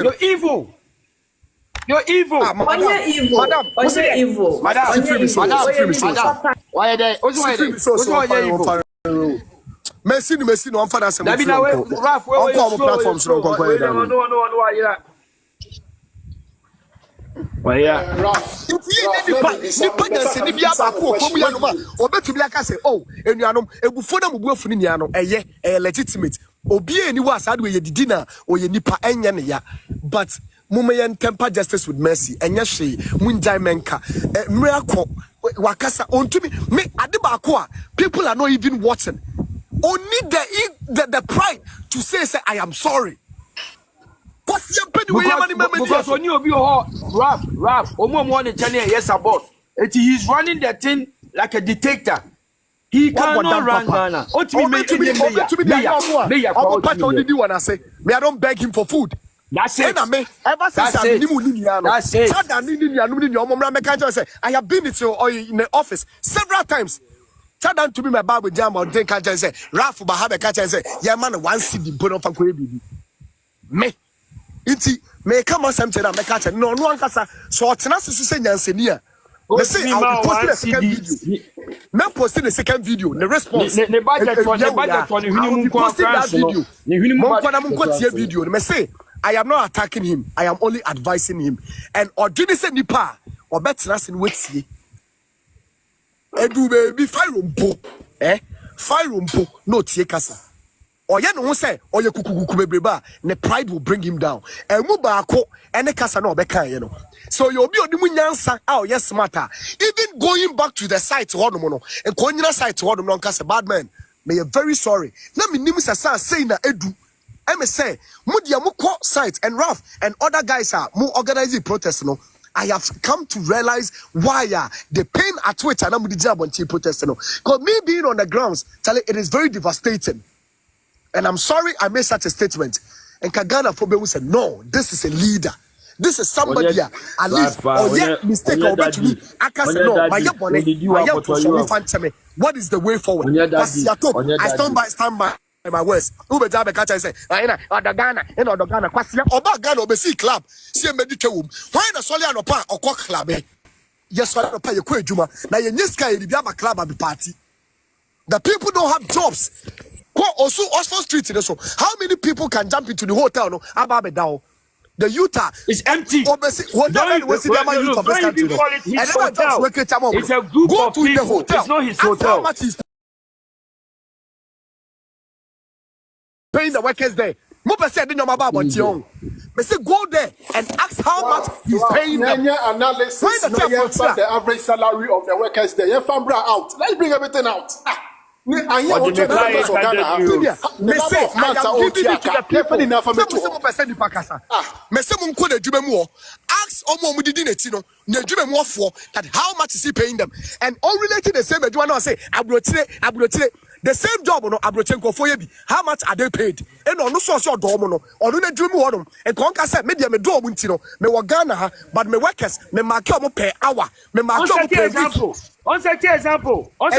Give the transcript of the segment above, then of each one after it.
You're evil. You're evil. Madam, evil. Madam, evil. Madam, why are they? What's Messi, no, I'm father. Dabi na Raf, where on platforms, no. Why yeah? Raf. Legitimate. Obi any was had we dinner or ye nipa enya ne ya. But mumayan temper justice with mercy. Enya she munjai menka. Miracle wakasa on to me adibakwa. People are not even watching. Only the pride to say I am sorry. Because when you be Raf, yes about it, he's running the thing like a dictator. He cannot run Ghana. I don't beg him for food. That's it. Ever since I have been in the office several times. Tell them to me my Bible jam or drink and say, Ralph Bahaba catch and say, yeah, man, one seed put off a baby. Me. Iti may come on something and make catch. No one casa. So it's not to say Yansenia. Let's say I'll post a second video. Now posting a second video. The response. The budget for that video. May say I am not attacking him. I am only advising him. And or do this any pa or better us in wait. Edu baby fire umpo no tie kasa oye no ho say oye kukukuku bebreba ne pride will bring him down emu baako ene kasa na obeka ye no so you obi odimu nyansa oye smarter even going back to the site hodom no enkonyina site hodom no kasa bad man may you very sorry na minim sasa say na edu me say mudia mukọ site and Ralph and other guys are mu organizing protest no I have come to realize why the pain at which I'm the job on protesting. Because me being on the grounds, it is very devastating. And I'm sorry I made such a statement. And Kagana Fobe said, no, this is a leader. This is somebody at least. Mistake or bet me. I can say no. What is the way forward? I stand by my words. Ube jabe kacha say, "Aina Ghana, Ghana. Kwasi oba Ghana obesi club. See medike wom. Why na sole anopa okọ club e? Yes, sole anopa ye ko adwuma. Na ye nyiska ye bia ba club abi party. The people don't have jobs. Ko also Oxford Street so. How many people can jump into the hotel no? Aba be down. The Utah is empty. It's a group of people. It's not his hotel. How much is paying the workers there? Mopa said, "No, my Bible, but say go there and ask how much he's paying them." Analysis. The average salary of the workers there. Out. Let's bring everything out. I am giving it to the people enough for me to ask that how much is he paying them, and all related the same. I say the same job no Abrochenko for yebi. How much are they paid? And no so domo or no dream one and conca said media me do muntino me wagana but me workers me mark per hour me mark per example. On set example. Some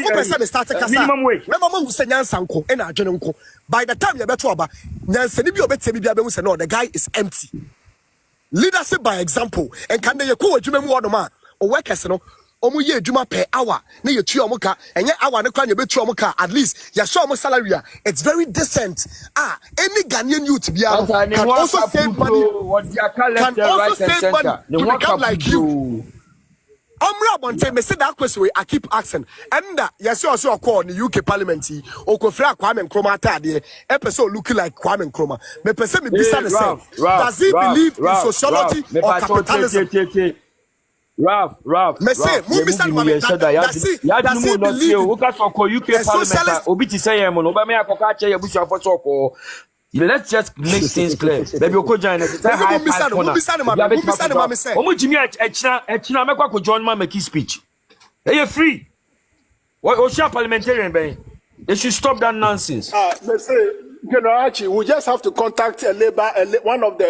person start minimum wage. Remember who say nyansanko and adwenenko. By the time you better about nyansani bi obetemi bi abemu say no the guy is empty. Leadership by example and can they ko adwuma mu wodom a o workers no omu ye adwuma per hour na ye tu omu ka enye hour ne kwa na betu omu ka at least ya show omu salary it's very decent. Any Ghanaian youth can also save money to become like you. Omra me say that question I keep asking. And yes you also call the UK parliament o ko fra Kwame Nkrumah atade episode looking like Kwame Nkrumah. Me person me bisa the same. Does he believe in sociology or capitalism? Ralph. Me say, does he believe let's just make things clear. Baby, you could join us. Make his speech. They are free. What parliamentarian? They should stop that nonsense. Let's say, Archie, we just have to contact a labor, one of the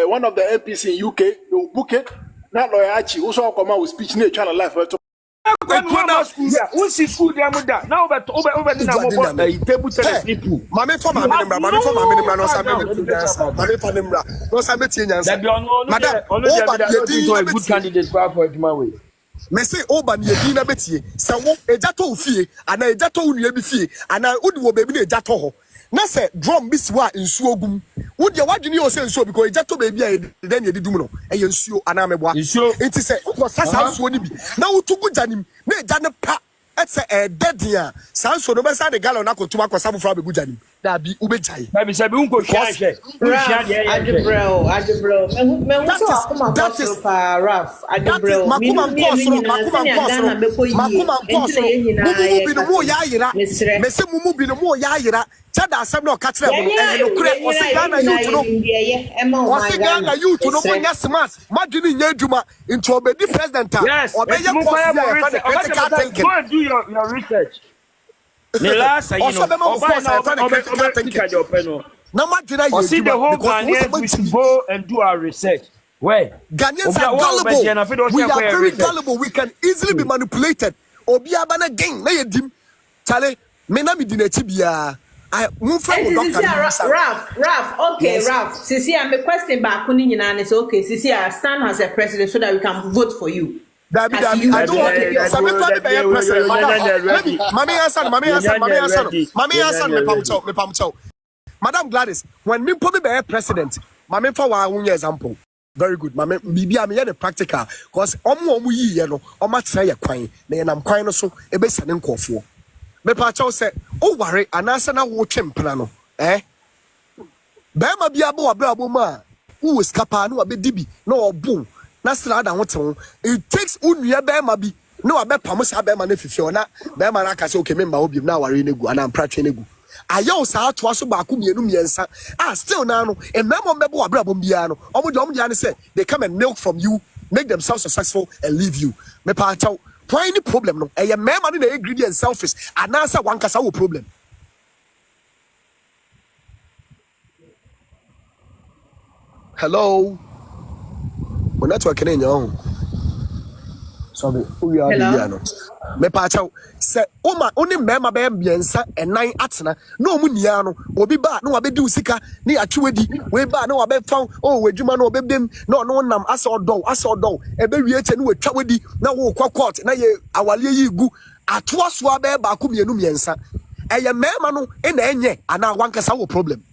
MPs in UK. They'll book it. Not lawyer Archie, also come out with speech in the channel life. Kwame school there. Who see school there muda? Now over na mo table tennis ni pool. Mame for mame nimra no sa me tie nyansa. Madam, Oba good candidate for Eduma way. Me say Oba ne yedi na betie. Se wo ejato ofie ana ejato unua bi fie ana udi wo baby na ejato ho. Na se drum bi siwa nsuo gum. Wo de wadwene yo se nsuo because ejato baby a den yedi dum no. Eye nsuo ana meboa. Enti se wo sasa nsuo ni bi. Na wo tugu janim na eja ne pa etse dead ya. Sa nsuo no be sa de gallon akotu akosa bufra be gujanim. Da bi ubejai. Na bi se bi unko hia hye. Adebro. Me hu so akoma bottle pa Raf. Adebro. Makuma nkosoro. Mumu bi no mo ya yira. Me se mumu bi no mo ya yira. Chada asem na okatre mo no kure osigana youth no. Osigana youth no mo nya smart. Madwini nya adwuma into obedi president a. Obeye critical thinking. Go and do your research. The last you know, see the whole Ghanaians we should go and do our research. Where Ghanaians are gullible. We are very gullible. We can easily be manipulated. Obi abana gang na yedim. Chale, me na mi di na tibia. I move from Raf. Okay, yes. Raf. Sisi, I'm a question back. Kuni nyina is okay. Sisi, I stand as a president so that we can vote for you. I don't want to be a president. Mami answer. Madam Gladys, when me put me be a president, mami for one example. Very good. Mami, bibi am here the practical. Cause omu yi no, oma try ya kwan. Na ye nam kwan no so e be sane nkofo. Me pa chaw say, o ware anasa na wo twempena no. Be ma bia bo abra bo ma. Wo skapa no abedi bi na obu. Na strada hotel it takes unua be ma bi no abepam sa be ma na fifie na be ma na ka say okay member obi na ware negu ana mpratwe negu ayo sa ato aso ba ko mienu miensa still na no ememo mbebo abrabom bia no omo de say they come and milk from you, make themselves successful and leave you. Me pa chaw why any problem no eye mema na ingredient selfish anasa wankasa wo problem. Hello. When network in your sorry, we are the me pacha say oma oni mema be biensa enan atena no munia no obi ba no abedi usika ni atwedi we ba no abe fon o wadwuma no obebem no nam asa odo ebe wie che no watwadi na wo court na ye awale yi gu atoa so abe ba ko mienu miensa eye mema no e na enye ana wankasa wo problem.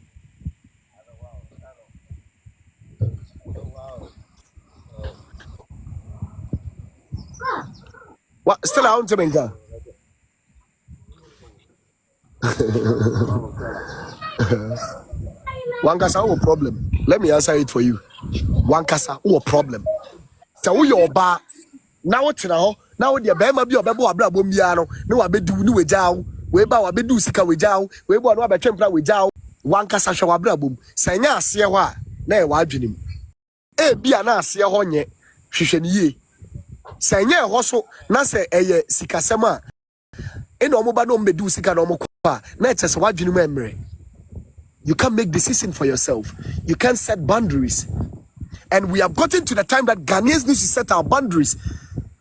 What still out to me? Wankasa wo problem. Let me answer it for you. Wankasa wo problem. So we your ba na wo tena ho na wo de be ma bi obebo abrabo mbia no na wa bedu ni wejaw we ba wa bedu sika wejaw we bo no wa betwempra wejaw wankasa hwe wa abrabo sanya ase ho a na e wa adwenim e bia na ase ho nye hwehwe ni ye sanya ho so na se eye sikasema e no mo ba no mbedu sika no mo kwa na etese wa adwenim emre. You can't make decisions for yourself. You can't set boundaries. And we have gotten to the time that Ghanaians need to set our boundaries.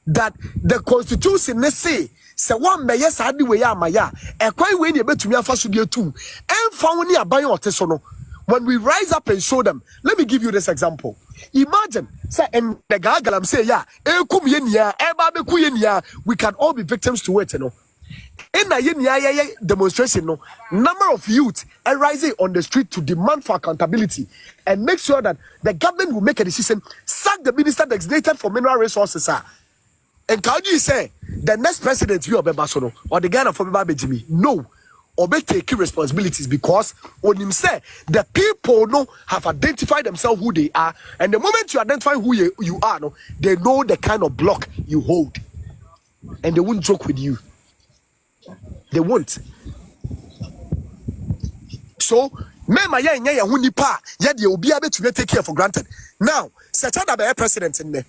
That the constitution let's say one may yes adi we ya maya e kwai we ni betumi afa so de tu emfa woni aban oteso. When we rise up and show them, let me give you this example. Imagine say and the gagalam say yeah ekum ye nia eba be ku ye nia, we can all be victims to it, you know. In a demonstration, no number of youth are rising on the street to demand for accountability and make sure that the government will make a decision, sack the minister designated for mineral resources. And can you say the next president you Basono or the Ghana for Jimmy? No, or take responsibilities because when him say the people no have identified themselves who they are, and the moment you identify who you are, no, they know the kind of block you hold, and they won't joke with you. They won't. So, mema ya nya hu nipa ya de obi abetu take care for granted. Now, se Chedder be president in there.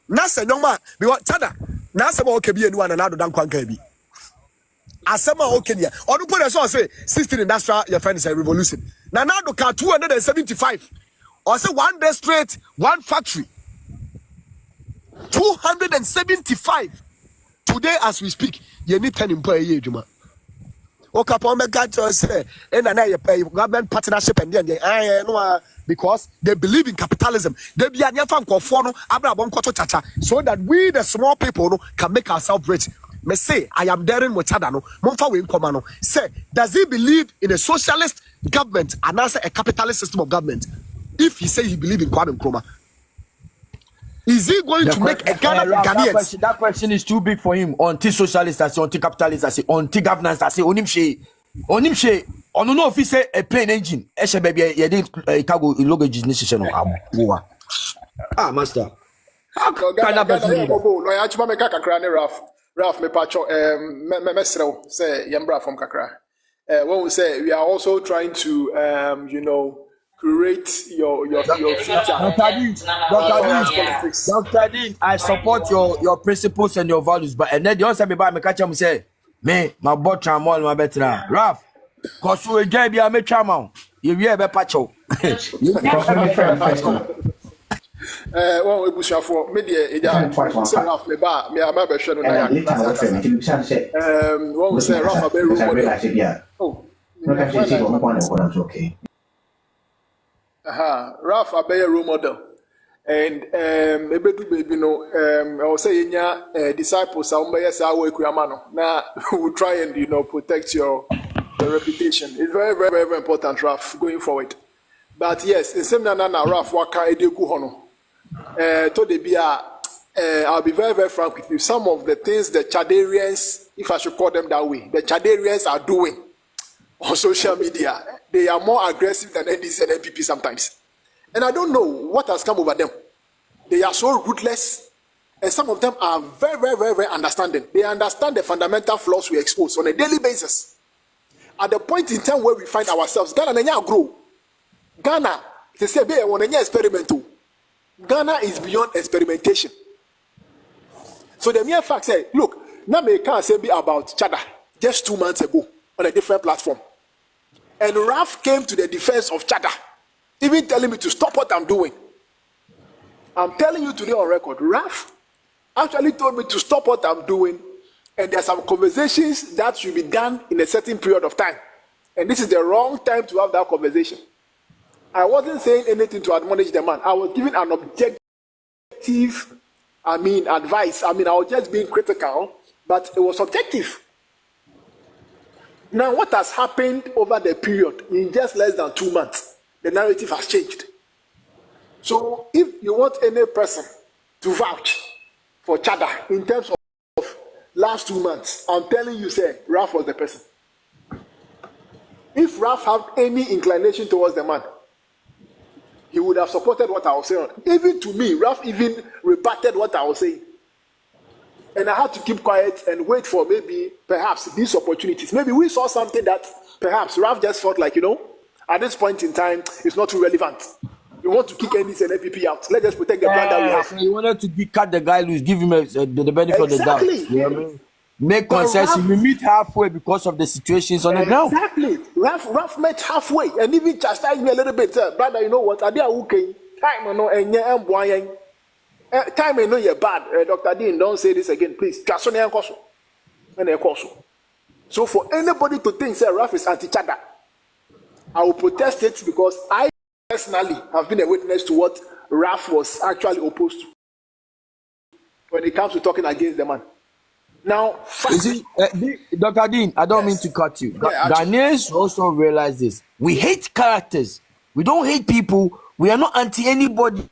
Na se nyoma be what Chedder. Na se ma okebi enu ana na do dan kwanka bi. Asema okenya. Onu put so say 16 industrial your friend is a revolution. Na do ka 275. Or say one day straight, one factory. 275. Today, as we speak, you need 10 employees, Juma. Okapon Megato say, and I pay government partnership and then I know because they believe in capitalism. They be a nyafan kofono, Abraham Koto Chacha, so that we, the small people, no, can make ourselves rich. Me say, I am daring with Chadano, Monfa Win Komano. Say, does he believe in a socialist government and answer a capitalist system of government? If he say he believe in Kwame Nkrumah, is he going to make a Ghanaian? That question is too big for him. Anti-socialist, I say, anti-capitalist, I say, anti-governance, I say, onimshe, on no if he say a plane engine. Eshe baby, you did cargo luggage nation. Ah, master. How can that person? Lawyer, actually, make kakra Ralph, me pacho, mesrel say yembra from kakra. When we say we are also trying to, create your future. Dr. Dean, I support your principles and your values, but and then you also be by me catch him say, me, my boy Chamol, my better. Ralph, cause we get be a me Chamol. You be a pacho. Well, we push for media. Say Ralph, me ba, me am be share no na. When we say Ralph, be room model. Oh, okay. Ralph Abeya role model, and baby no I will say disciples are now we'll try and protect your reputation. It's very, very, very, very important, Ralph, going forward. But yes, in same na Ralph waka edeku hono. To the bia I'll be very, very frank with you. Some of the things the Chaderians, if I should call them that way, the Chaderians are doing on social media, they are more aggressive than NDC and NPP sometimes. And I don't know what has come over them. They are so ruthless, and some of them are very, very, very, very understanding. They understand the fundamental flaws we expose on a daily basis. At the point in time where we find ourselves, Ghana nanya grow. Ghana, they say, be one experimental. Ghana is beyond experimentation. So the mere fact say, look, now me can't say be about Chadder just 2 months ago on a different platform. And Ralph came to the defense of Chadder, even telling me to stop what I'm doing. I'm telling you today on record, Ralph actually told me to stop what I'm doing, and there are some conversations that should be done in a certain period of time. And this is the wrong time to have that conversation. I wasn't saying anything to admonish the man. I was giving an objective, advice. I was just being critical, but it was objective. Now, what has happened over the period in just less than 2 months? The narrative has changed. So, if you want any person to vouch for Chadder in terms of last 2 months, I'm telling you, say, Ralph was the person. If Ralph had any inclination towards the man, he would have supported what I was saying. Even to me, Ralph even rebutted what I was saying. And I had to keep quiet and wait for perhaps these opportunities. Maybe we saw something that perhaps Ralph just felt like, at this point in time, it's not too relevant. You want to kick NDC and NPP out. Let's just protect the plan that we have. You wanted to cut the guy loose, give him the benefit of the doubt. You know what I mean? Make concession. We meet halfway because of the situations on the ground. Exactly. Ralph met halfway and even chastised me a little bit. Brother, you know what? I did okay. Time I know you're bad. Dr. Dean, don't say this again, please. So for anybody to think that Ralph is anti-Chadder, I will protest it because I personally have been a witness to what Ralph was actually opposed to when it comes to talking against the man. Now, Dr. Dean, I don't mean to cut you. Ghanaians also realize this. We hate characters. We don't hate people. We are not anti anybody.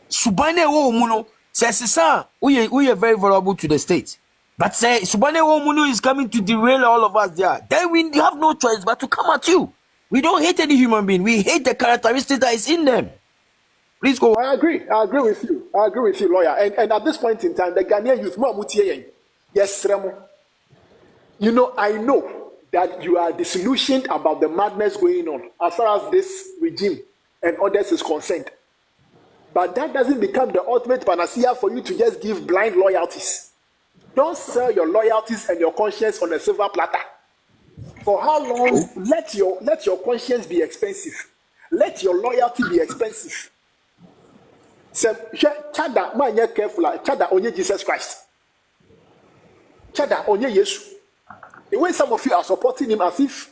Subane wo muno says we are very vulnerable to the state. But say Subane wo muno is coming to derail all of us there. Then we have no choice but to come at you. We don't hate any human being. We hate the characteristics that is in them. Please go. I agree with you, lawyer. And at this point in time, the Ghanaian youth, yes, I know that you are disillusioned about the madness going on as far as this regime and others is concerned. But that doesn't become the ultimate panacea for you to just give blind loyalties. Don't sell your loyalties and your conscience on a silver platter. For how long? Let your conscience be expensive. Let your loyalty be expensive. Chadder, man, you're careful. Chadder, only Jesus Christ. Chedder onye Yesu. The way some of you are supporting him as if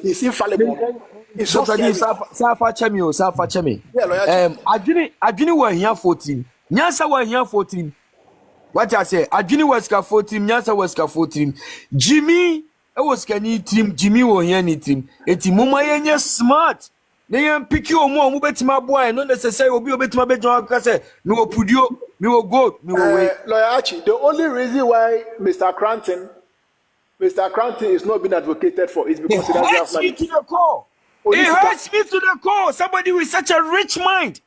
he's infallible. It's so scary. Safa Chemi. Yeah, lawyer. Adwini were here 14. Nyansa were here 14. What I say? Adwini was 14. Nyansa was 14. Jimmy, I was can team. Jimmy were here any team. Eti muma yenye smart. They am pick you more. Mu beti my boy. Not necessarily obi obeti my beti my kase. Me wo pudio. Me wo go. Me wo wait. Lawyer Archie, the only reason why Mr. Koranteng is not being advocated for is because it hurts me to the core. It hurts me to the core. Somebody with such a rich mind,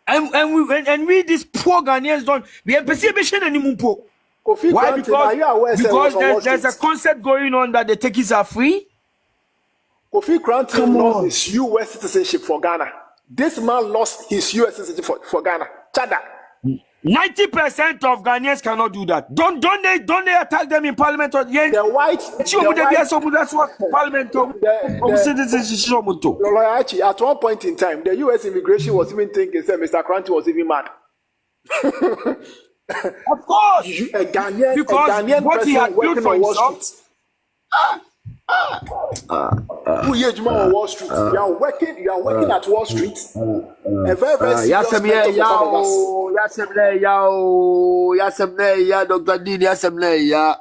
and we these poor Ghanaians don't. We have perception anymore. Why? Because there's a concept going on that the tickets are free. Kofi Koranteng lost his U.S. citizenship for Ghana. This man lost his U.S. citizenship for Ghana. Chedder. 90% of Ghanaians cannot do that. Don't they attack them in parliament? The white. That's what parliament. At one point in time, the U.S. immigration was even thinking that Mr. Koranteng was even mad. Of course, a Ghanaian what he had built for himself. Who is on Wall Street? You are working at Wall Street. A very serious Dr. Dean, yeah.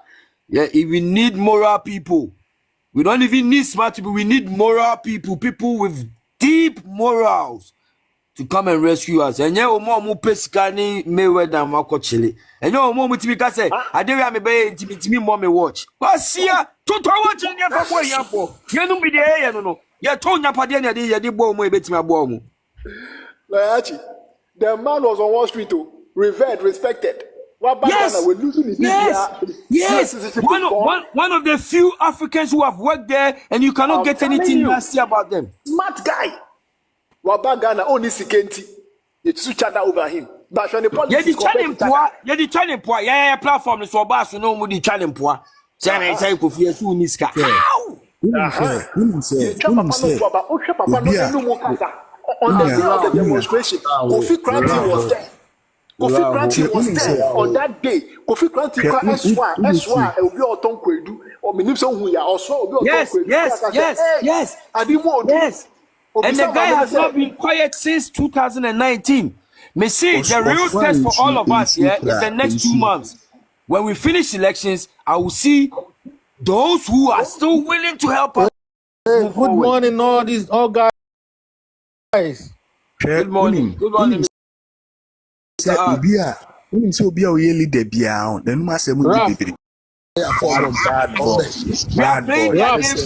If we need moral people, we don't even need smart people. We need moral people with deep morals to come and rescue us. And yeah, more pescani Mayweather Marco Chile. And no more Mutimika say, I dare have me mommy watch. What's here? 2 hours in your for. You don't be there, no. You told Napadena, you did bomb way bet my bomb. The man was on Wall Street too. Revered, respected. Yes. One of the few Africans who have worked there, and you cannot get anything nasty about them. Smart guy. Wabagana only Sikenti. It's Chedder over him. But when the politics the challenge poor, yeah, platform is for bass, no more the challenge poor. Say Kofi Esu Niska. How? On the day of the demonstration, Kofi Koranteng was there. Kofi Koranteng was there on that day. Kofi Koranteng SY will be on Kwedu or Minimso Huya or so. Yes. And the guy has not been quiet since 2019. Me see the real test for all of us here is the next 2 months. When we finish elections, I will see those who are still willing to help us. Good morning, all guys. Good morning.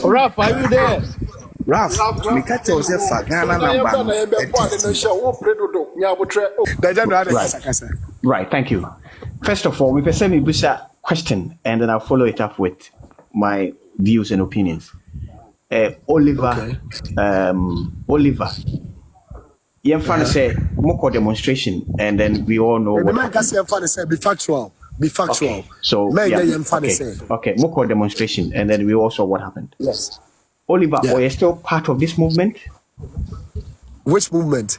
Ralph, are you there? Ralph, me catch yourself for Ghana Right, thank you. First of all, we can send me Busa question and then I'll follow it up with my views and opinions. Oliver, you're trying to say more demonstration, and then we all know what be factual. Okay. So okay, more demonstration, and then we all saw what happened. Yes. Oliver, are you still part of this movement? Which movement?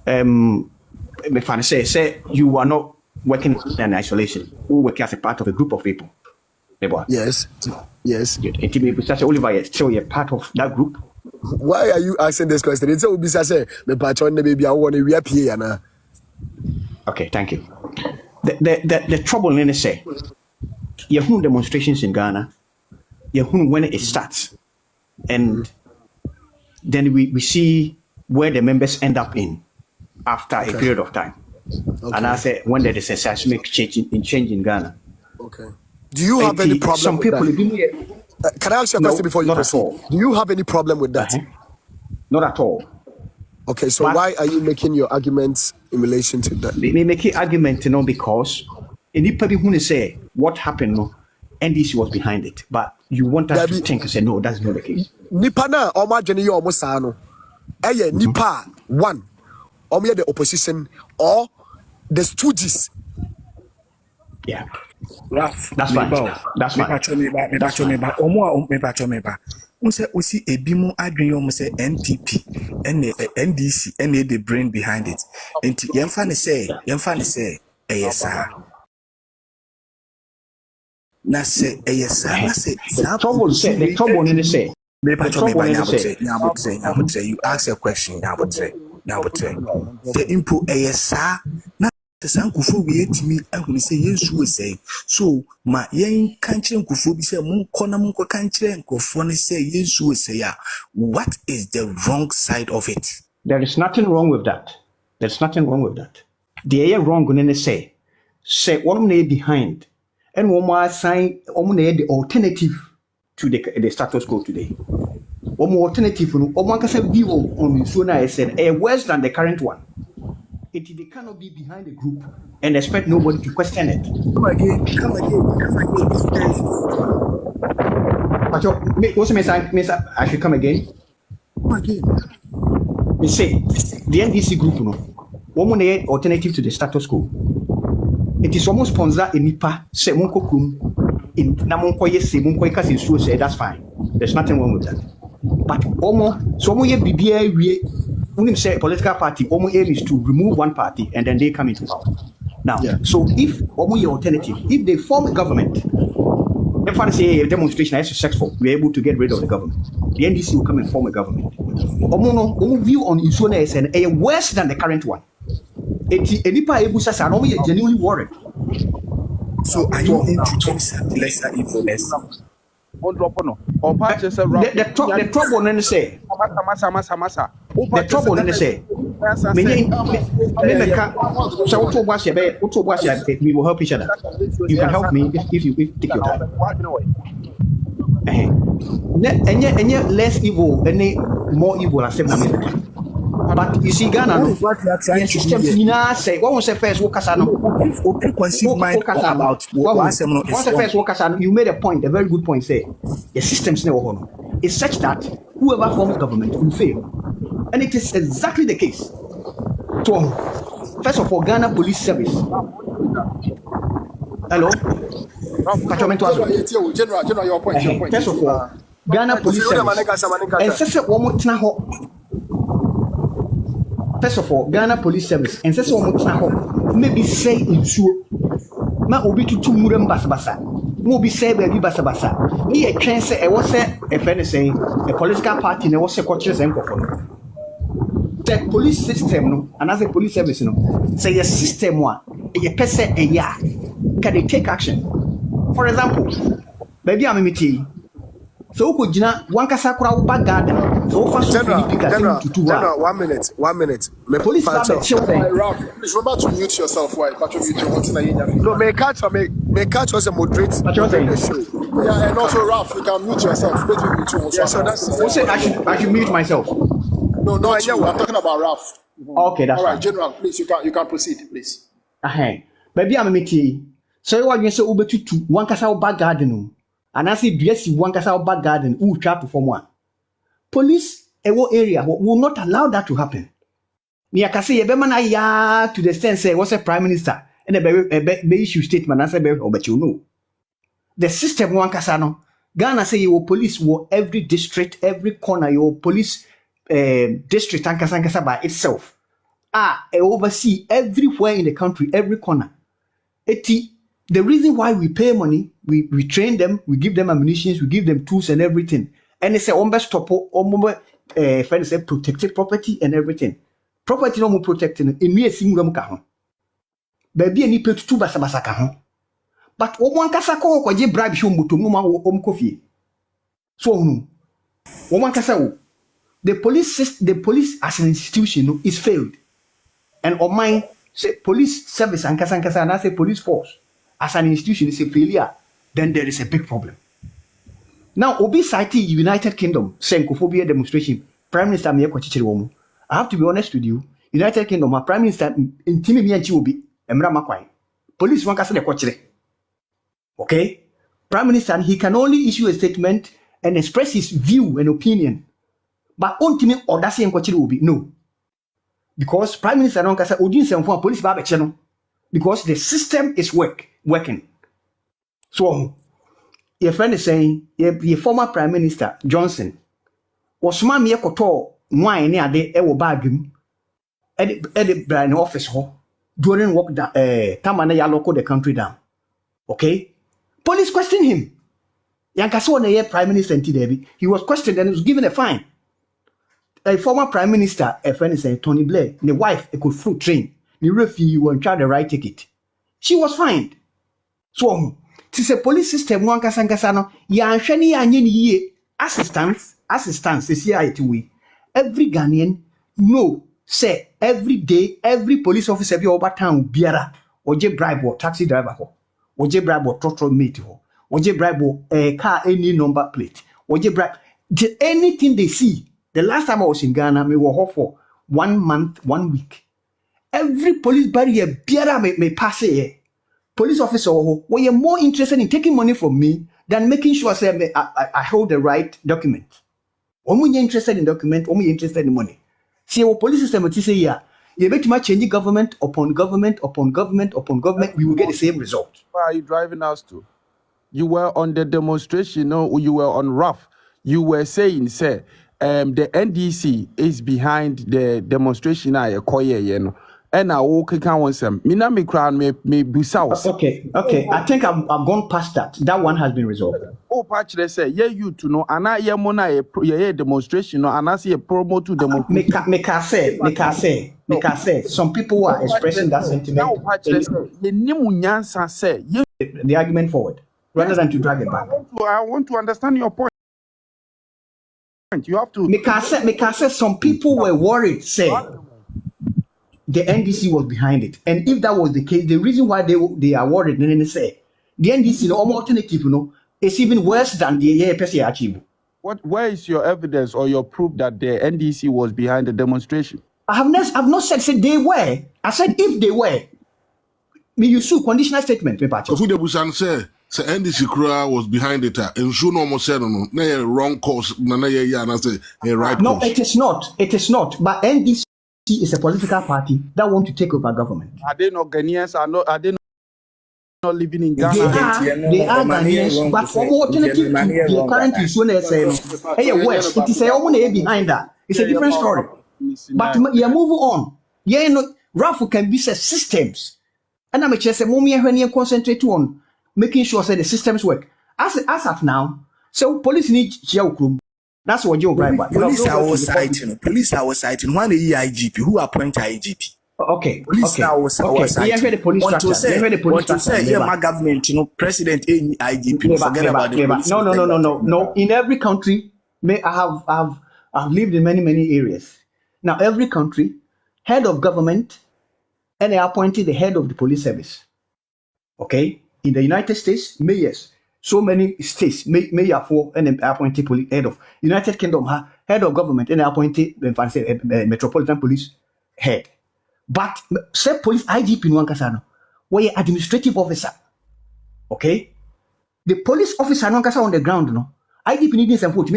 If I say you are not working in isolation, you work as a part of a group of people. Yes. Good. Oliver, you're still part of that group. Why are you asking this question? It's a say me patron the baby I want to reappear na. Okay, thank you. The trouble in say you have demonstrations in Ghana, you have when it starts, and then we see where the members end up in after a period of time. Okay. And I say when there is a seismic change in Ghana. Okay. Do you have any problem some with people that? Can I ask you a question before you proceed? Do you have any problem with that? Not at all. Okay, so why are you making your arguments in relation to that? They make an argument, because anybody who say what happened, NDC was behind it, but you want us to think and say no, that's not the case. Nipa na oma jeni yo omo sa no. Eye nipa one, omo the opposition or the stooges. Yeah. Ralph, that's fine. That's fine. Usi ebimu adwin yo say NPP NDC and the brain behind it. Enti yemfa ne say yes sir. na say yes sir na say The trouble in the say. me The patcho me trouble ba in the say. nyabotre you ask a question nyabotre the impo yes sir na say nkufo we etimi ahunu say yesu we say so ma yen kanchire nkufo bi say munko kanchire nkufo ne say yesu we say what is the wrong side of it? There is nothing wrong with that. There's nothing wrong with that. The air wrong in the say one behind and one more sign the alternative to the status quo today. One more alternative one can view on Suna I said worse than the current one. They cannot be behind the group and expect nobody to question it. Come again. What's the I should come again? Come again. They say the NDC group, one more alternative to the status quo. It is almost sponsor a nipa say munko kum in namonko yes say munko kasi so say that's fine. There's nothing wrong with that. But so ye BBA we when say a political party aim is to remove one party and then they come into power. Now, so if your alternative, if they form a government, if I say a demonstration is successful, we're able to get rid of the government. The NDC will come and form a government. View on Isona is worse than the current one. Genuinely worried. So are you introducing lesser evilness? The trouble in the say. The trouble in the say. We will help each other. You can help me if you take your time. And yet less evil, any more evil as but you see Ghana no system say what was the first you made a point, a very good point, say the systems never is such that whoever forms government will fail, and it is exactly the case. So first of all, Ghana Police Service. Hello? General, your point. First of all, Ghana Police Service. First of all, Ghana Police Service and says maybe say in sure. Ma obi tutu murem basabasa. Mo be say baby basabasa. He a chance say was a friend saying a political party ne was a coaches and the police system no, and as a police service no, say a system one, a person a ya can they take action. For example, baby I'm meeting. So could you not one kasakura back garden? So fast General, 1 minute. The police Please remember to mute yourself. Why? No, may catch us a moderate the show. Yeah, and also Ralph, you can mute yourself. Yeah, so that's I should mute myself. No, not you. I'm talking about Ralph. Okay, that's all right. Fine. General, please, you can proceed, please. Baby, I'm meeting. So what you say over to one kasa back garden. And I say, yes, one kasa back garden, who try to form one. Police area will not allow that to happen. Nia kase yebemana ya to the sense say what's a prime minister and a issue statement and say but you know. The system one kasa no. Ghana say your police will every district, every corner, your police district and kasa by itself. Oversee everywhere in the country, every corner. The reason why we pay money, we train them, we give them ammunition, we give them tools and everything. And they say, stop, friends say protected property and everything. Property no more protecting. In me a single kahon. Baby any pay to basa kahon. But one kasa ko je bribe show mutu muma Kofi. So no. One kasa the police as an institution is failed. And on mine say police service and kasa and I say police force. As an institution is a failure, then there is a big problem. Now, Obi citing United Kingdom, saying Kofi demonstration, Prime Minister Mia Kwachichiri. I have to be honest with you. United Kingdom, my Prime Minister in Timmy and Chiwobi, Emra Makwai. Police one kasa de Kwachire. Okay? Prime Minister, he can only issue a statement and express his view and opinion. But on Timmy or Dasi and Kwachiri will be no. Because Prime Minister don't kasa Odin say for police babe channel. Because the system is working. So, your friend is saying, your former Prime Minister, Johnson, was my mere koto, wine near the ewo bagum, edit brand office ho, during work that, Tamana ya local the country down. Okay? Police questioned him. Yankasi on a prime minister in Debbie. He was questioned and was given a fine. A former prime minister, a friend is Tony Blair, the wife, could fruit train. The refugee won't try the right ticket. She was fined. So, it's a police system. One Kasankasano, Yanshani Yanyin assistance, this year it we. Every Ghanaian know, say, every day, every police officer be over town, biara, or je bribe or taxi driver, or je bribe or trotro mate, or je bribe or a car, any number plate, or je bribe anything they see. The last time I was in Ghana, we were here for 1 month, 1 week. Every police barrier, biara may pass here. Police officer were you more interested in taking money from me than making sure I hold the right document. When you're interested in document, when you're interested in money. See, our police system say, yeah, you bet much change government upon government upon government upon government, we will get the same result. Where are you driving us to? You were on the demonstration, no, you were on rough. You were saying, say, the NDC is behind the demonstration. I call you, and I will kick on some. Mina me crown me busaus. Okay. I think I've gone past that. That one has been resolved. Oh, patch they say, yeah, you to know, and I mona a demonstration, and I see a promo to demonstration. Make I say, some people are expressing that sentiment. Now, patch they say, the Nimunyansa say, the argument forward, rather than to drag it back. I want to understand your point. You have to. Make I say, some people were worried, say, the NDC was behind it. And if that was the case, the reason why they are worried, then they say, the NDC, no more alternative, is even worse than the APC achieve. Where is your evidence or your proof that the NDC was behind the demonstration? I've not said they were. I said if they were. Me use conditional statement, me patch. Who the Busan say NDC crew was behind it, and should almost said no wrong course, no say a right. No, it is not. It is not. But NDC is a political party that want to take over government. Are they not Ghanaians? Are they not living in Ghana? They are Ghanaians, but for more alternative, the current issue, hey, West, it is a woman behind that. It's a different story. But you move on. Rafu can be systems. And I'm just saying, when you concentrate on making sure that the systems work. As of now, so police need to. That's what you're right about. Police are our citing. Police are our citing. One IGP who appoint IGP. Okay. Police are our citing. You heard the police structure. Want to say, yeah, my government, president, IGP. Forget about the police. No. In every country, I've lived in many areas. Now, every country, head of government, and they appointed the head of the police service. Okay? In the United States, mayors. So many states, mayor for and appointed police head of United Kingdom, head of government, and appointed metropolitan police head. But say police IGP in Wankasano, where administrative officer. Okay? The police officer Wankasa on the ground, IGP needs some vote.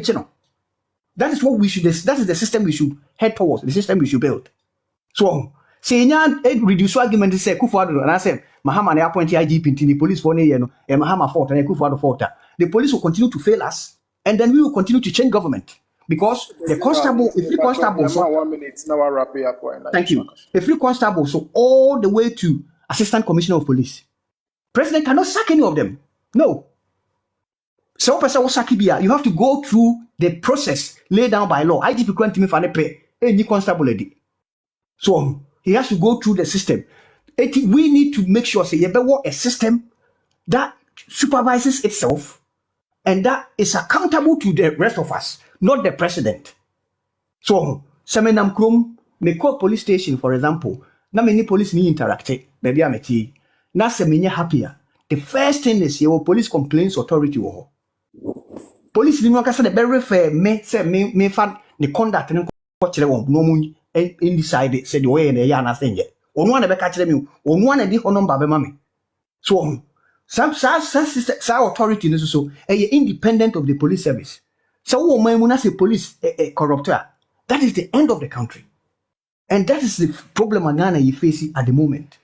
That is what we should. That is the system we should head towards. The system we should build. So, say reduce argument. Say Kufuor and I said Mahama they appoint IGP in the police for and Mahama fought and Kufuor fought. The police will continue to fail us, and then we will continue to change government because the constable, if the constable, so 1 minute now I wrap it up. Thank you. If the constable, so all the way to assistant commissioner of police, president cannot sack any of them. No. So, you have to go through the process laid down by law. IGP grant me for pay any constable lady. So he has to go through the system. We need to make sure say a system that supervises itself and that is accountable to the rest of us, not the president. So, Semenam Krum, me call police station, for example. Na many police ni interacte, baby ameti. Na semenya happier. The first thing is your police complaints authority. Police didn't work. The very fair me say me fan the conduct and coach no mun indecide said the way and the yana thing yet. On one ever catch them on one and the honor baby mammy. So some authority is so independent of the police service. So when I say police a corruptor, that is the end of the country. And that is the problem Ghana you face at the moment.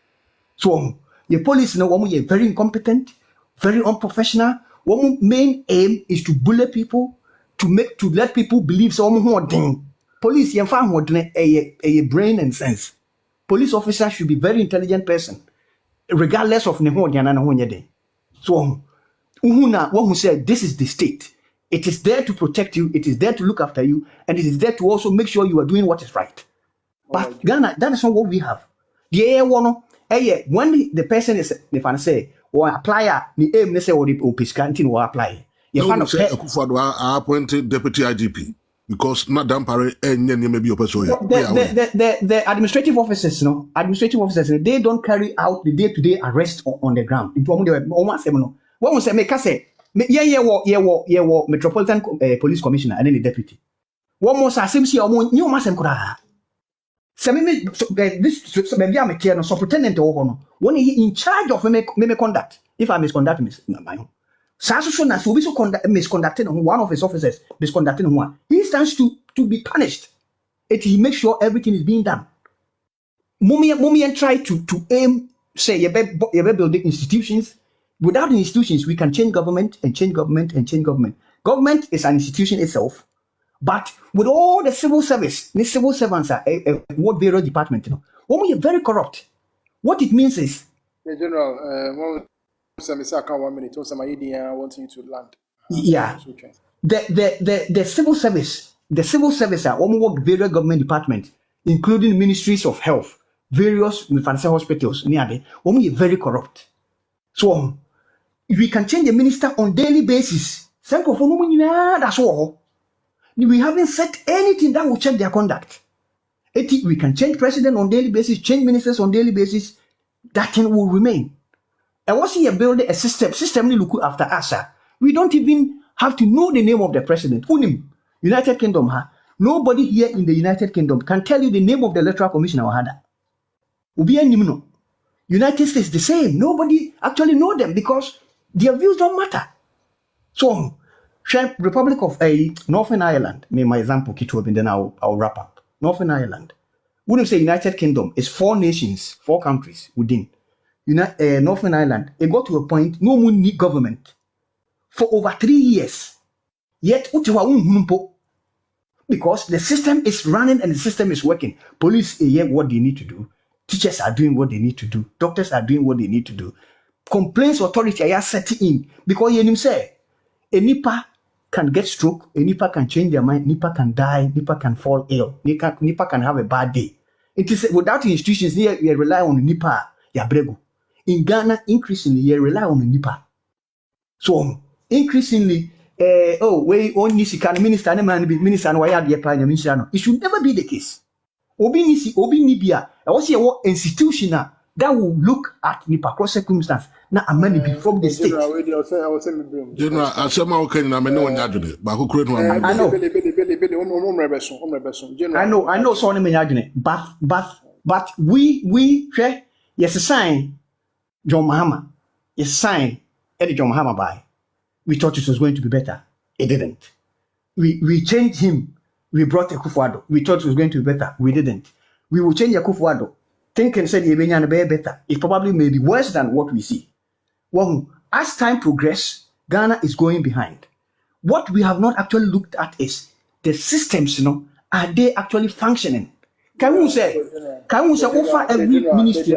So the police now are very incompetent, very unprofessional. One main aim is to bully people, to let people believe someone who are doing. Police you find a brain and sense. Police officers should be very intelligent person, regardless of so Uhuna, one who said, this is the state. It is there to protect you. It is there to look after you. And it is there to also make sure you are doing what is right. But Ghana, that is not what we have. The one, when the person is, if I say, or apply, the aim, they say, or the piscantin or apply. No, say I appointed deputy IGP because Madam Pare and maybe your person. The administrative officers, they don't carry out the day-to-day arrest on the ground. What was say? Metropolitan Police Commissioner and then the deputy. One more say, new masem kura. This maybe I'm a superintendent or one in charge of me conduct. If I misconduct my own. Sasu na so be so misconducting one of his officers misconducting one. He stands to be punished. He makes sure everything is being done. Mummy and try to aim say you building institutions. Without the institutions, we can change government and change government and change government. Government is an institution itself, but with all the civil service, the civil servants are what various department, when we are very corrupt. What it means is, General, 1 minute. Also, my idea wanting you to land. Yeah, okay. The civil service are almost various government departments, including ministries of health, various hospitals. When we are very corrupt, so we can change the minister on daily basis. That's all. We haven't said anything that will check their conduct. We can change president on daily basis, change ministers on daily basis. That thing will remain. And once you build a system look after us, we don't even have to know the name of the president. United Kingdom, nobody here in the United Kingdom can tell you the name of the electoral commissioner. United States the same. Nobody actually know them because their views don't matter. So, Republic of Northern Ireland, my example, and then I'll wrap up. Northern Ireland. Wouldn't say United Kingdom is 4 nations, 4 countries within. Northern Ireland, it got to a point no one need government for over 3 years. Yet, because the system is running and the system is working. Police are what they need to do. Teachers are doing what they need to do. Doctors are doing what they need to do. Complaints authority are setting in because you say a nipa can get stroke, a nipa can change their mind, nipa can die, nipa can fall ill, nipa can have a bad day. It is without institutions here we rely on nipa yabrego. In Ghana, increasingly, you rely on the NIPA. So, increasingly, we only see minister and minister and why are the prime minister? It should never be the case. Obi Nibia, I was here institution that will look at NIPA cross circumstance. Now, I'm money from the state. General, I said, my okay, I'm no one arguing, but who create one? I know, so I'm but we yes, a sign. John Mahama is signed Eddie John Mahama by. We thought it was going to be better. It didn't. We changed him. We brought Akufo-Addo. We thought it was going to be better. We didn't. We will change Akufo-Addo. Thinking said Yebenya be better. It probably may be worse than what we see. Well, as time progresses, Ghana is going behind. What we have not actually looked at is the systems, are they actually functioning? Can we say over every ministry?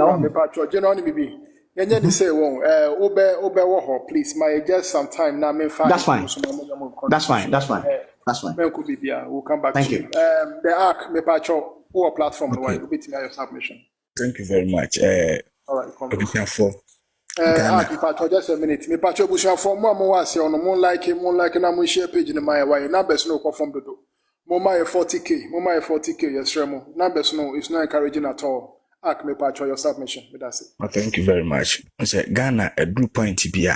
Please, my just some time now. That's fine. We'll come back Thank to you. The ARC, me pacho, or platform, Okay. your submission. Thank you very much. All right, come Ghana. Pacho, just a minute. Me pacho bushan for more on moon like na moon share page in my way. Numbers no conform to do. Moma 40K, yes, Remo. Numbers no, it's not encouraging at all. ARC, me pacho, your submission. That's it. Well, thank you very much. Ghana, a group point to be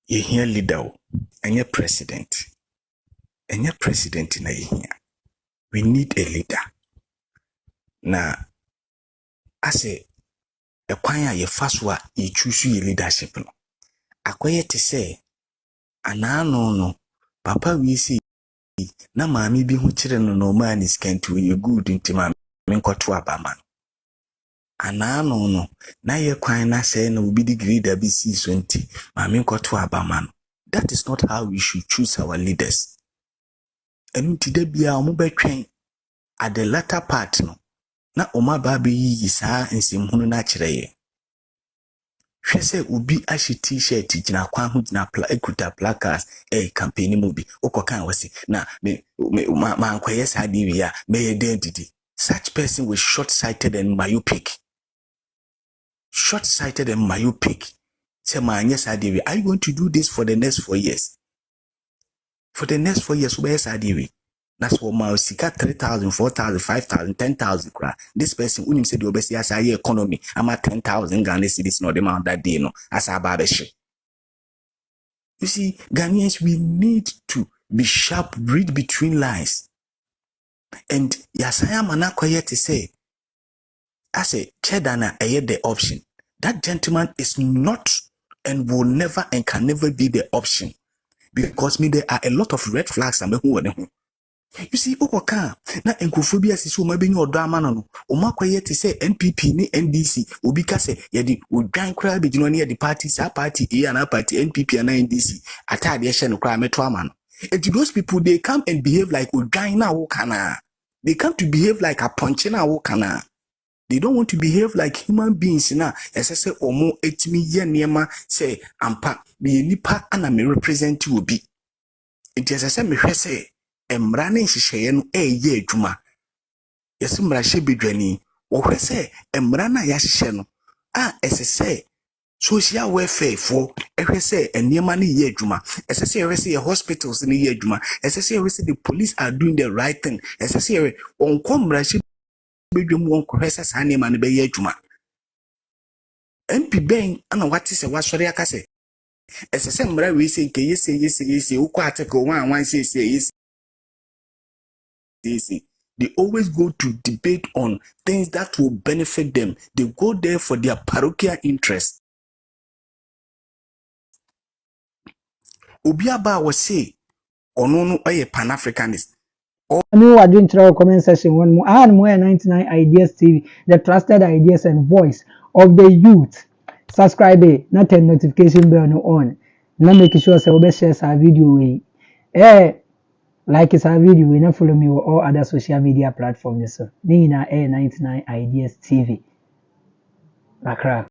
you hear leader and your president. And your president in a year. We need a leader. Now, I say, a choir ye first wa you choose your leadership. No, a quiet to say, and no, Papa, we see, na mammy be who children no man is can to you good into my to a baman. And no, now your choir na say no be the grade BC 20, mammy to a baman. That is not how we should choose our leaders. And today be our mobile train at the latter part no. Na oma baby yi saa nsim hunu na kire ye. hwɛ sɛ obi ahye t-shirt gyina kwan ho gyina ekuta placards campaign mu bi okɔka wɔ se na me nkɔyɛ saa de wi a mɛyɛ den didi. Such person was short-sighted and myopic. Short-sighted and myopic. Say man, yes, are you going to do this for the next 4 years? For the next 4 years, where's Adiwi? That's what my sika 3,000, 4,000, 5,000, 10,000 cry. This person, when you say the obesity as a economy, I'm at 10,000 Ghana cedis, not the amount that day, no, as a barbershop. You see, Ghanaians, we need to be sharp, read between lines. And yes, I am an quiet to say, I say, Chedder na the option. That gentleman is not and will never and can never be the option. Because me, there are a lot of red flags. You see, Okoka, na enkophobia sisu mabini odama no. Omakwaye te say NPP ni NDC. Obika say yedi udwan kra be gino ne the parties, a party A and a party NPP and NDC. Atade ye hye no kra meto ama no. And those people, they come and behave like udwan na wo kana. They come to behave like a punch na wo kana. They don't want to behave like human beings na. Say omo etimi ye niema say ampa be nipa ana me represent you obi. It is say me hwe say emrane nhyehyeye no eye adwuma. Yesi mrahye bedwani wo hwe say emrana ya hyehyɛ no say social welfare for ehwe say eniema no ye adwuma. Say ehwe say hospitals no ye adwuma. Say ehwe say the police are doing the right thing. Say ehwe onko mrahye bedwam wonko hwe say saa eniema no be ye adwuma. MP Ben ana wate se wasɔre aka se say mra we say nke yesi ukọ article 1 say they always go to debate on things that will benefit them. They go there for their parochial interest. Obiaba was say, Onono a Pan-Africanist. I know I didn't try a comment section one more. I had more 99 Ideas TV, the trusted ideas and voice of the youth. Subscribe, not turn notification bell no on. Now make sure say share our video. Like this video, and follow me on all other social media platforms. So, Nina 99 Ideas TV. Accra.